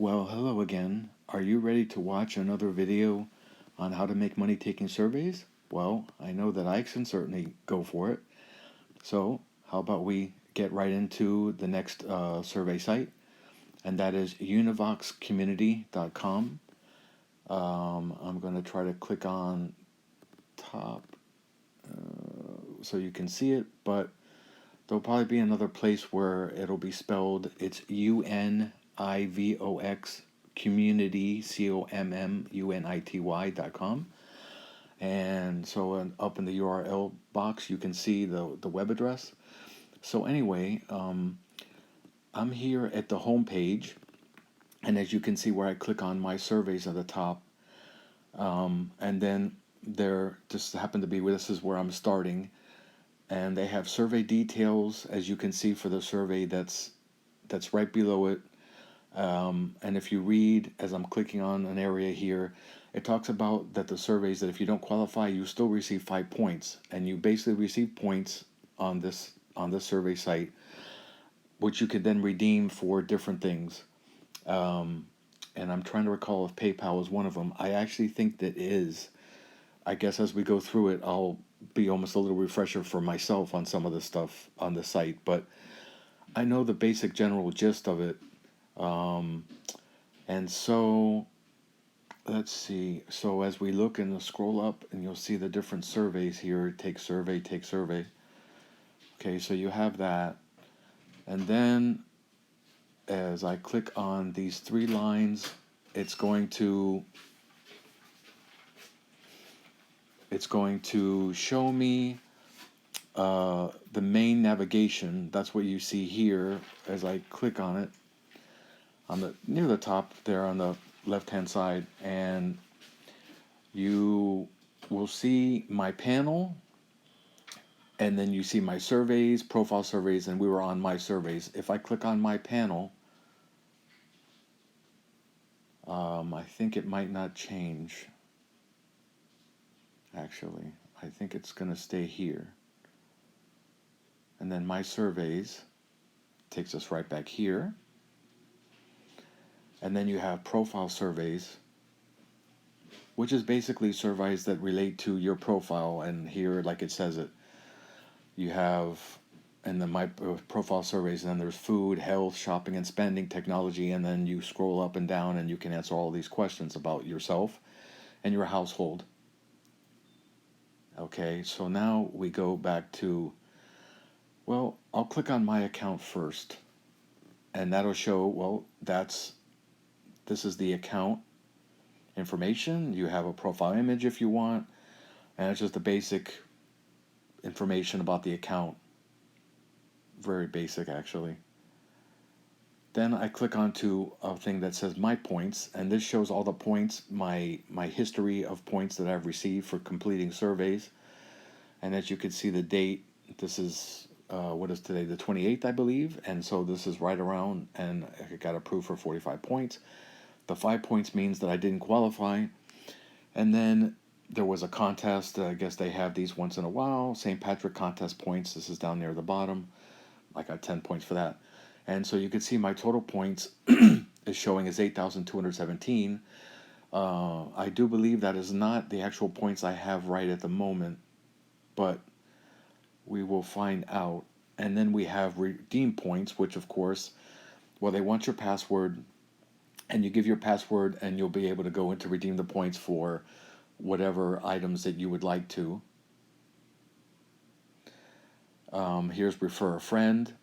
Well, hello again. Are you ready to watch another video on how to make money taking surveys? Well, I know that I can certainly go for it. So, how about we get right into the next survey site, and that is univoxcommunity.com. I'm going to try to click on top so you can see it, but there'll probably be another place where it'll be spelled. It's UNIVOX community COMMUNITY.com. And so up in the URL box you can see the web address. So anyway, I'm here at the home page, and as you can see where I click on my surveys at the top, and then there just happened to be, this is where I'm starting, and they have survey details, as you can see, for the survey that's right below it. And if you read, as I'm clicking on an area here, it talks about that the surveys, that if you don't qualify, you still receive 5 points, and you basically receive points on this survey site, which you could then redeem for different things. And I'm trying to recall if PayPal is one of them. I actually think that is. I guess as we go through it, I'll be almost a little refresher for myself on some of the stuff on the site, but I know the basic general gist of it. And so let's see. So as we look and scroll up, and you'll see the different surveys here. Take survey, take survey. Okay, so you have that. And then as I click on these 3 lines, it's going to show me the main navigation. That's what you see here as I click on it, near the top there on the left hand side, and you will see my panel, and then you see my surveys, profile surveys, and we were on my surveys. If I click on my panel, I think it might not change. Actually, I think it's going to stay here. And then my surveys takes us right back here. And then you have profile surveys, which is basically surveys that relate to your profile. And here, like it says it, you have, and then my profile surveys, and then there's food, health, shopping and spending, technology, and then you scroll up and down and you can answer all these questions about yourself and your household. Okay, so now we go back to, well, I'll click on my account first, and that'll show, well, this is the account information. You have a profile image if you want, and it's just the basic information about the account. Very basic, actually. Then I click onto a thing that says my points, and this shows all the points, my history of points that I've received for completing surveys. And as you can see, the date, this is what is today, the 28th, I believe, and so this is right around, and I got approved for 45 points. The 5 points means that I didn't qualify. And then there was a contest. I guess they have these once in a while. St. Patrick contest points. This is down near the bottom. I got 10 points for that. And so you can see my total points is showing as 8,217. I do believe that is not the actual points I have right at the moment, but we will find out. And then we have redeem points, which of course, well, they want your password, and you give your password and you'll be able to go in to redeem the points for whatever items that you would like to. Here's refer a friend.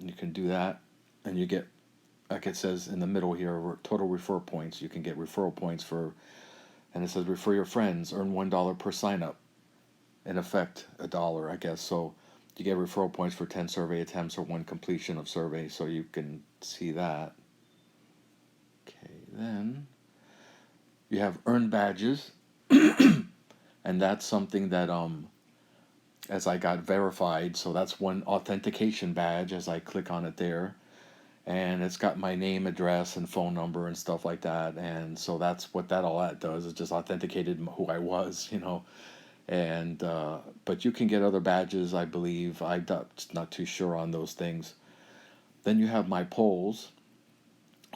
You can do that, and you get, like it says in the middle here, total refer points. You can get referral points for, and it says refer your friends, earn $1 per sign up. In effect, $1, I guess. So you get referral points for 10 survey attempts or 1 completion of survey. So you can see that. Okay, then you have earn badges, and that's something that as I got verified, so that's one authentication badge as I click on it there, and it's got my name, address, and phone number and stuff like that, and so that's what all that does. It just authenticated who I was, and but you can get other badges, I believe. I'm not too sure on those things. Then you have my polls,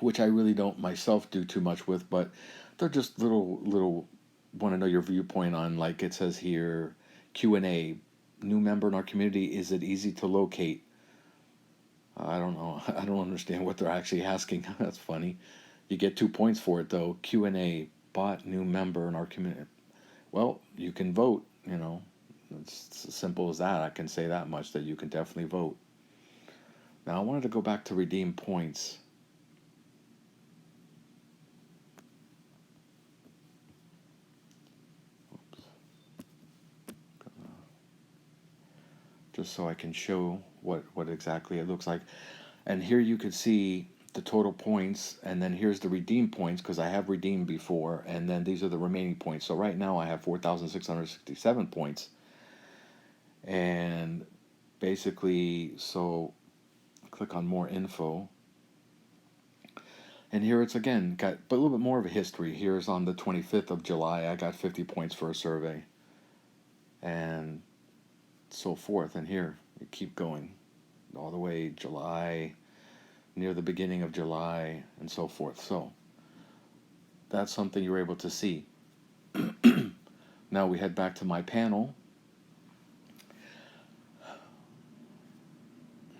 which I really don't myself do too much with, but they're just little want to know your viewpoint on, like it says here, Q&A, new member in our community, is it easy to locate? I don't know. I don't understand what they're actually asking. That's funny. You get 2 points for it though. Q&A, bot new member in our community. Well, you can vote, you know. It's as simple as that. I can say that much, that you can definitely vote. Now I wanted to go back to redeem points. Just so I can show what exactly it looks like. And here you could see the total points, and then here's the redeem points, because I have redeemed before, and then these are the remaining points. So right now I have 4,667 points. And basically, so click on more info. And here it's again got but a little bit more of a history. Here's on the 25th of July, I got 50 points for a survey. And so forth. And here, we keep going all the way July, near the beginning of July, and so forth. So that's something you're able to see. Now we head back to my panel,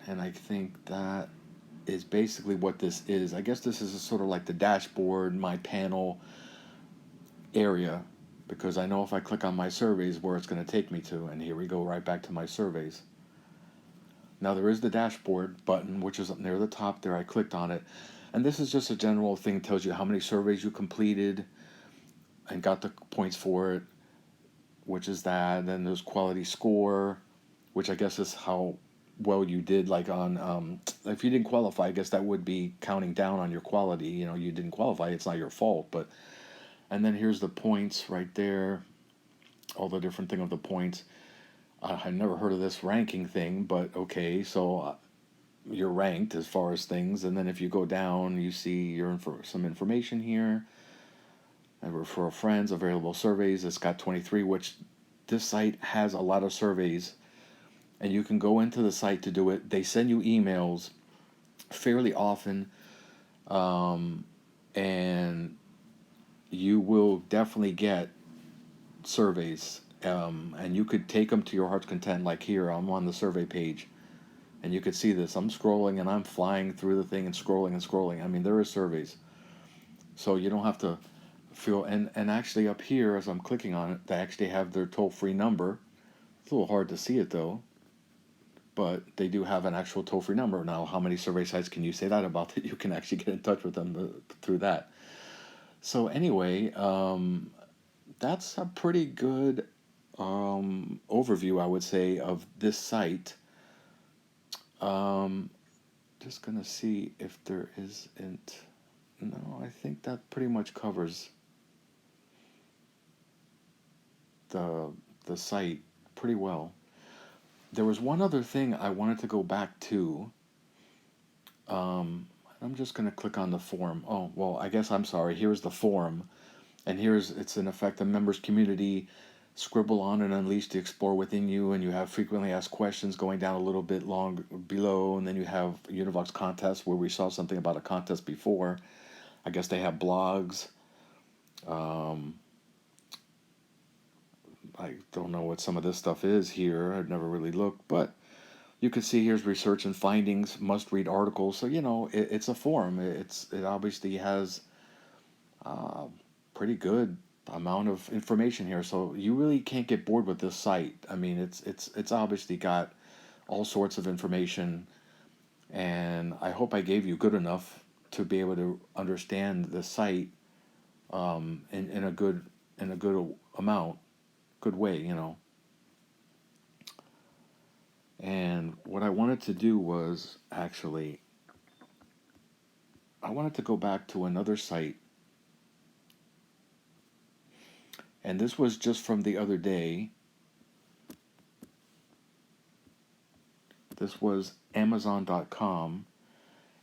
and I think that is basically what this is. I guess this is sort of like the dashboard, my panel area, because I know if I click on my surveys where it's going to take me to, and here we go right back to my surveys. Now there is the dashboard button, which is up near the top there. I clicked on it, and this is just a general thing. It tells you how many surveys you completed and got the points for it, which is that. And then there's quality score, which I guess is how well you did. Like on, if you didn't qualify, I guess that would be counting down on your quality. You know, you didn't qualify, it's not your fault. But and then here's the points right there, all the different thing of the points. I never heard of this ranking thing, but okay, so you're ranked as far as things. And then if you go down, you see your some information here. And refer friends, available surveys. It's got 23, which this site has a lot of surveys, and you can go into the site to do it. They send you emails fairly often, and you will definitely get surveys. And you could take them to your heart's content. Like here, I'm on the survey page, and you could see this. I'm scrolling and I'm flying through the thing and scrolling and scrolling. I mean, there are surveys, so you don't have to feel. And actually, up here, as I'm clicking on it, they actually have their toll-free number. It's a little hard to see it though, but they do have an actual toll-free number. Now, how many survey sites can you say that about, that you can actually get in touch with them through that? So anyway, that's a pretty good overview, I would say, of this site. Um, just gonna see if there isn't. No, I think that pretty much covers the the site pretty well. There was one other thing I wanted to go back to. I'm just gonna click on the forum. Oh well, I guess I'm sorry. Here's the forum, and here's it's in effect a members community. Scribble on and unleash the explore within you, and you have frequently asked questions going down a little bit long below, and then you have Univox contest where we saw something about a contest before. I guess they have blogs. Um, I don't know what some of this stuff is here. I've never really looked, but you can see here's research and findings, must read articles. So you know it's a forum. It obviously has uh, pretty good amount of information here. So you really can't get bored with this site. I mean, it's obviously got all sorts of information, and I hope I gave you good enough to be able to understand the site in a good amount, good way, you know. And what I wanted to do was actually I wanted to go back to another site, and this was just from the other day. This was Amazon.com,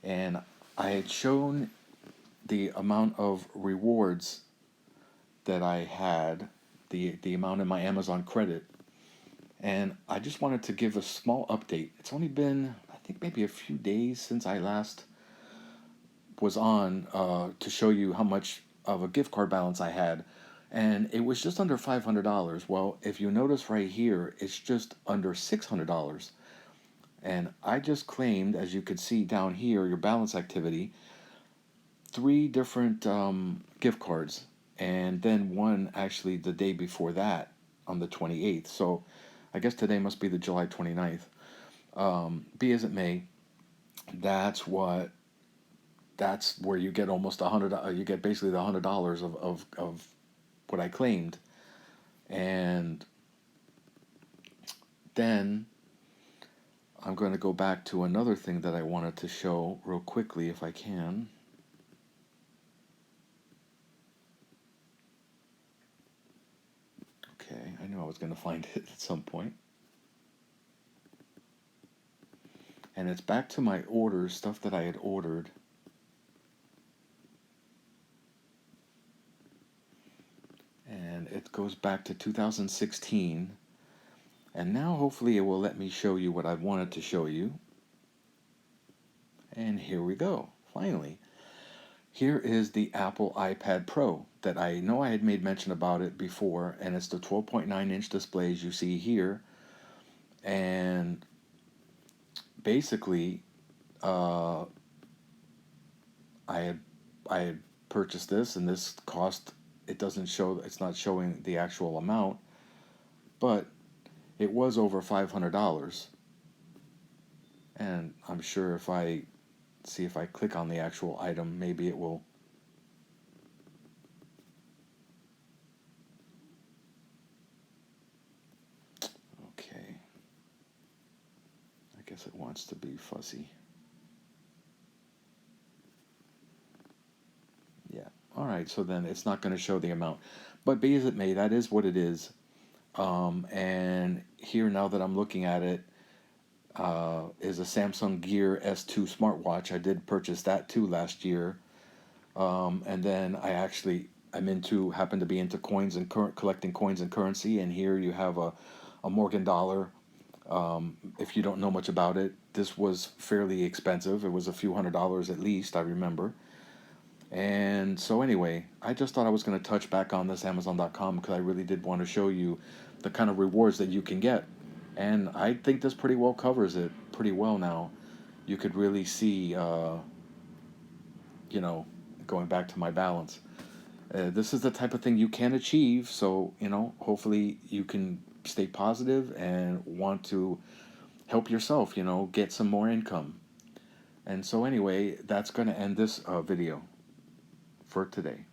and I had shown the amount of rewards that I had, the amount in my Amazon credit, and I just wanted to give a small update. It's only been, I think, maybe a few days since I last was on to show you how much of a gift card balance I had, and it was just under $500. Well, if you notice right here, it's just under $600. And I just claimed, as you could see down here, your balance activity, three different gift cards, and then one actually the day before that on the 28th. So I guess today must be the July 29th. Be as it may, that's what that's where you get almost you get basically the $100 of what I claimed. And then I'm going to go back to another thing that I wanted to show real quickly if I can. Okay, I knew I was going to find it at some point. And it's back to my orders, stuff that I had ordered. And it goes back to 2016. And now hopefully it will let me show you what I wanted to show you. And here we go, finally. Here is the Apple iPad Pro that I know I had made mention about it before, and it's the 12.9-inch displays you see here. And basically, I had I had purchased this, and this cost, it doesn't show, it's not showing the actual amount, but it was over $500. And I'm sure if I see if I click on the actual item, maybe it will. Okay. I guess it wants to be fuzzy. Yeah. All right. So then it's not going to show the amount. But be as it may, that is what it is. And here, now that I'm looking at it, is a Samsung Gear S2 smartwatch. I did purchase that too last year. And then happen to be into coins and collecting coins and currency. And here you have a Morgan dollar. If you don't know much about it, this was fairly expensive. It was a few $100s at least, I remember. And so anyway, I just thought I was going to touch back on this Amazon.com because I really did want to show you the kind of rewards that you can get. And I think this pretty well covers it pretty well now. You could really see, you know, going back to my balance. This is the type of thing you can achieve. So, hopefully you can stay positive and want to help yourself, get some more income. And so anyway, that's going to end this video for today.